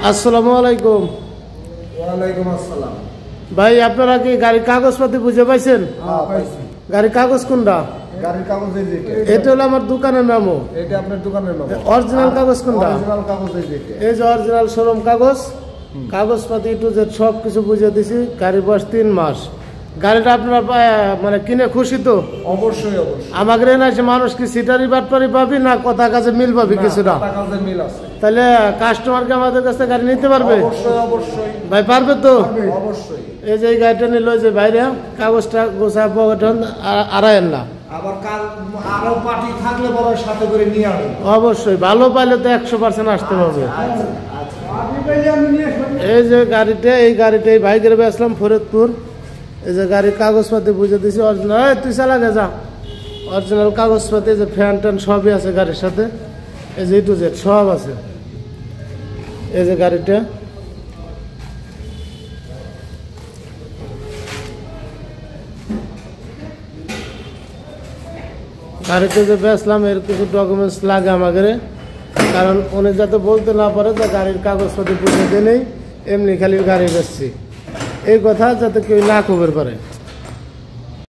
আসসালামু আলাইকুম। ওয়ালাইকুম আসসালাম। ভাই আপনারা কি গাড়ির কাগজপাতি বুঝে পাইছেন? হ্যাঁ পাইছি। গাড়ির কাগজ কোনটা? গাড়ির কাগজ এই যে এটা হলো আমার দোকানের নামও। এটা আপনার দোকানের নাম। অরিজিনাল কাগজ কোনটা? অরিজিনাল কাগজ এই যে এই যে অরিজিনাল শোরুম কাগজ, কাগজপাতি টু জেড সব কিছু বুঝে দিছি। গাড়ির বয়স 3 মাস। গাড়িটা আপনারা মানে কিনে খুশি তো? অবশ্যই অবশ্যই। আমাদের না সে মানুষ কি সিটারি বাটপারি পাবি না কথা কাজে মিল পাবি কিছুটা? কথা কাজে মিল আছে। তাহলে কাস্টমারকে আমাদের কাছে গাড়ি নিতে পারবে? অবশ্যই অবশ্যই। ভাই পারবে তো? অবশ্যই। এই যে এই গাড়িটা নিল যে বাইরে কাগজটা গোছা পকেটন আড়াইয়ের না। আবার কাল আরো পার্টি থাকলে বড় সাথে করে নিয়ে আসবে। অবশ্যই ভালো পাইলে তো 100% আসতে পারবে। আচ্ছা। এই যে গাড়িটা এই বাইকের বেসলাম ফরিদপুর। এই যে গাড়ির কাগজপাতি বুঝে দিছি অরিজিনাল। তুই চালা গে যা। অরিজিনাল কাগজপাতি যে ফ্যান ট্যান সবই আছে গাড়ির সাথে। এই যে টু জেড সব আছে। এই যে গাড়িটা গাড়িতে যে বেসলাম এর কিছু ডকুমেন্টস লাগে আমাদের, কারণ উনি যাতে বলতে না পারে যে গাড়ির কাগজপাতি বুঝে দিয়ে নেই, এমনি খালি গাড়ি বেচছি এই কথা যাতে কেউ না খবর পারে।